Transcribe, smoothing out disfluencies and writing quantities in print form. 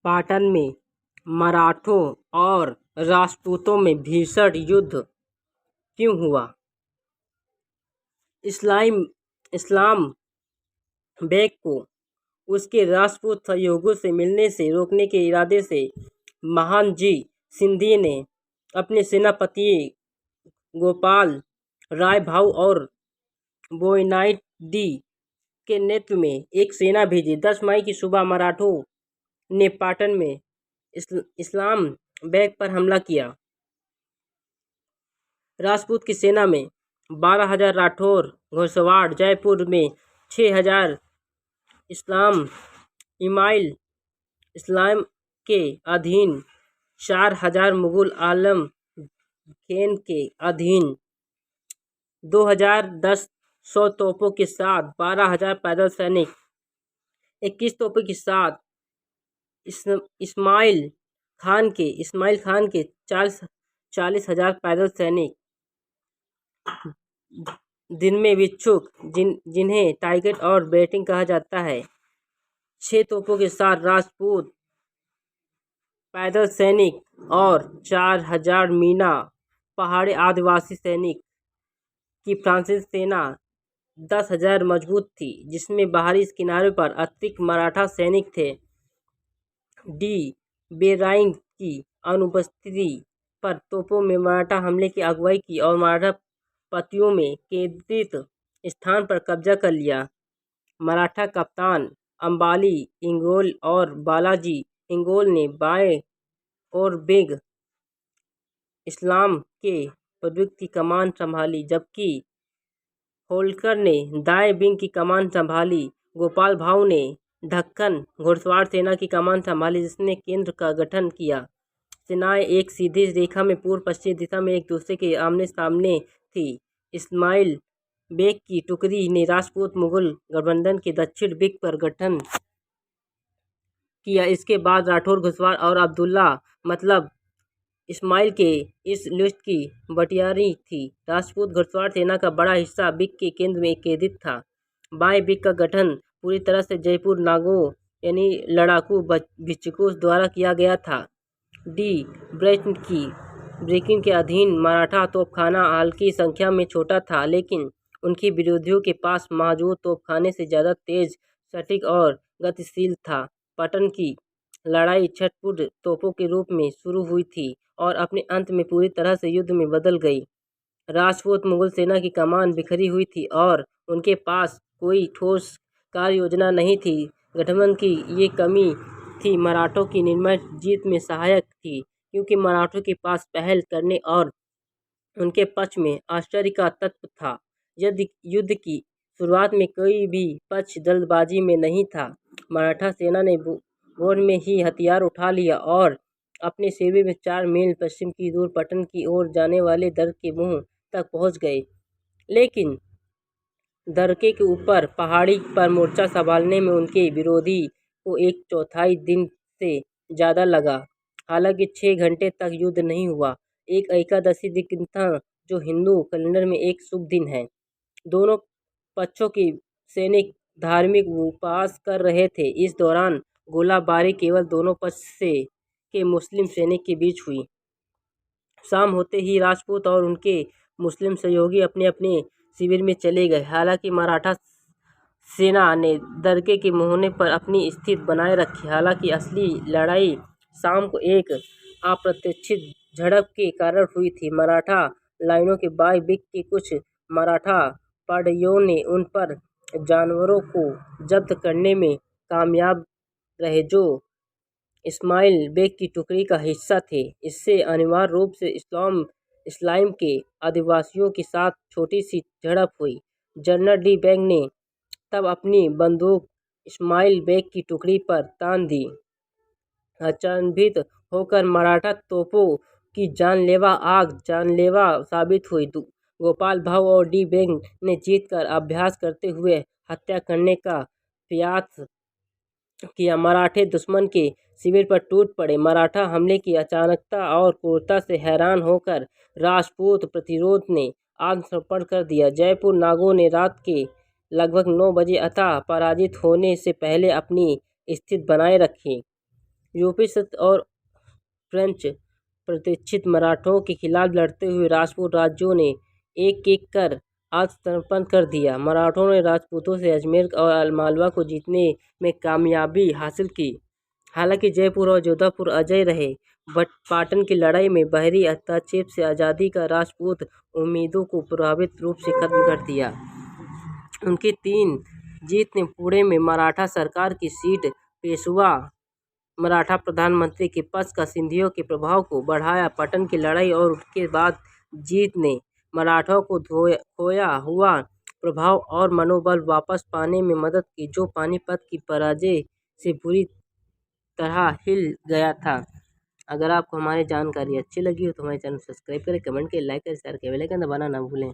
पाटन में मराठों और राजपूतों में भीषण युद्ध क्यों हुआ? इस्लाम बेग को उसके राजपूत सहयोगियों से मिलने से रोकने के इरादे से महादजी सिंधिया ने अपने सेनापति गोपाल राय भाऊ और बोयनाईडी के नेतृत्व में एक सेना भेजी। 10 मई की सुबह मराठों ने पाटन में इस्लाम बेग पर हमला किया। राजपूत की सेना में 12,000 राठौर घुड़सवार, जयपुर में 6,000 इस्लाम के अधीन, 4,000 मुगल आलम खेन के अधीन, 2,100 तोपों के साथ 12,000 पैदल सैनिक, 21 तोपों के साथ इस्माइल खान के 40,000 पैदल सैनिक, दिन में भिक्षुक जिन्हें टाइगर और बैटिंग कहा जाता है, 6 तोपों के साथ राजपूत पैदल सैनिक और 4,000 मीना पहाड़ी आदिवासी सैनिक की फ्रांसीसी सेना 10,000 मजबूत थी, जिसमें बाहरी किनारे पर अतिरिक्त मराठा सैनिक थे। डी बेराइंग की अनुपस्थिति पर तोपों में मराठा हमले की अगुवाई की और मराठा पत्तियों में केंद्रित स्थान पर कब्जा कर लिया। मराठा कप्तान अंबाली इंगोल और बालाजी इंगोल ने बाएं और बिग इस्लाम के पूर्व की कमान संभाली, जबकि होल्कर ने दाएं विंग की कमान संभाली। गोपाल भाऊ ने दक्कन घुड़सवार सेना की कमान संभाली, जिसने केंद्र का गठन किया। सेनाएं एक सीधी रेखा में पूर्व पश्चिम दिशा में एक दूसरे के आमने सामने थी। इस्माइल बेग की टुकड़ी ने राजपूत मुगल गठबंधन के दक्षिण दिक् पर गठन किया। इसके बाद राठौर घुड़सवार और अब्दुल्ला मतलब इस्माइल के इस लिस्ट की बटियारी थी। राजपूत घुड़सवार सेना का बड़ा हिस्सा बिग के केंद्र में केंद्रित था। बाएं बिग का गठन पूरी तरह से जयपुर नागों यानी लड़ाकू भिक्षुकों द्वारा किया गया था। डी ब्रेकिन के अधीन मराठा तोपखाना हल्की संख्या में छोटा था, लेकिन उनके विरोधियों के पास मौजूद तोपखाने से ज़्यादा तेज, सटीक और गतिशील था। पाटन की लड़ाई छटपुट तोपों के रूप में शुरू हुई थी और अपने अंत में पूरी तरह से युद्ध में बदल गई। राजपूत मुगल सेना की कमान बिखरी हुई थी और उनके पास कोई ठोस कार्य योजना नहीं थी। गठबंधन की ये कमी थी मराठों की निर्णायक जीत में सहायक थी, क्योंकि मराठों के पास पहल करने और उनके पक्ष में आश्चर्य का तत्व था। युद्ध की शुरुआत में कोई भी पक्ष जल्दबाजी में नहीं था। मराठा सेना ने भोर में ही हथियार उठा लिया और अपने शिविर में 4 मील पश्चिम की दूर पटन की ओर जाने वाले दर्रे के मुंह तक पहुंच गए, लेकिन दर्रे के ऊपर पहाड़ी पर मोर्चा संभालने में उनके विरोधी को 1/4 दिन से ज़्यादा लगा। हालांकि 6 घंटे तक युद्ध नहीं हुआ। एक एकादशी दिन था, जो हिंदू कैलेंडर में एक शुभ दिन है। दोनों पक्षों के सैनिक धार्मिक उपवास कर रहे थे। इस दौरान गोलाबारी केवल दोनों पक्ष के मुस्लिम सैनिक के बीच हुई। शाम होते ही राजपूत और उनके मुस्लिम सहयोगी अपने अपने शिविर में चले गए। हालांकि मराठा सेना ने दर्रे के मुहाने पर अपनी स्थिति बनाए रखी। हालांकि असली लड़ाई शाम को एक अप्रत्याशित झड़प के कारण हुई थी। मराठा लाइनों के बाएं दिक् के कुछ मराठा पहाड़ियों ने उन पर जानवरों को जब्त करने में कामयाब रहे, जो इस्माइल बेग की टुकड़ी का हिस्सा थे। इससे अनिवार्य रूप से इस्लाम के आदिवासियों के साथ छोटी सी झड़प हुई। जनरल डी बेग ने तब अपनी बंदूक इस्माइल बेग की टुकड़ी पर तान दी। अचंभित होकर मराठा तोपों की जानलेवा साबित हुई। गोपाल भाऊ और डी बेग ने जीत कर अभ्यास करते हुए हत्या करने का प्रयास किया। मराठे दुश्मन के शिविर पर टूट पड़े। मराठा हमले की अचानकता और क्रूरता से हैरान होकर राजपूत प्रतिरोध ने आत्मसमर्पण कर दिया। जयपुर नागों ने रात के लगभग 9 बजे अतः पराजित होने से पहले अपनी स्थिति बनाए रखी। यूपी सत्य और फ्रेंच प्रतिष्ठित मराठों के खिलाफ लड़ते हुए राजपूत राज्यों ने एक एक कर आत्मसमर्पण कर दिया। मराठों ने राजपूतों से अजमेर और मालवा को जीतने में कामयाबी हासिल की। हालांकि जयपुर और जोधपुर अजय रहे, बट पाटन की लड़ाई में बाहरी हस्तक्षेप से आज़ादी का राजपूत उम्मीदों को प्रभावित रूप से खत्म कर दिया। उनकी 3 जीत ने पुणे में मराठा सरकार की सीट, पेशवा मराठा प्रधानमंत्री के पद का सिंधियों के प्रभाव को बढ़ाया। पाटन की लड़ाई और उसके बाद जीत ने मराठों को खोया हुआ प्रभाव और मनोबल वापस पाने में मदद की, जो पानीपत की पराजय से बुरी तरह हिल गया था। अगर आपको हमारी जानकारी अच्छी लगी हो तो हमारे चैनल सब्सक्राइब करें, कमेंट करें, लाइक करें, शेयर करें, बेल आइकन दबाना ना भूलें।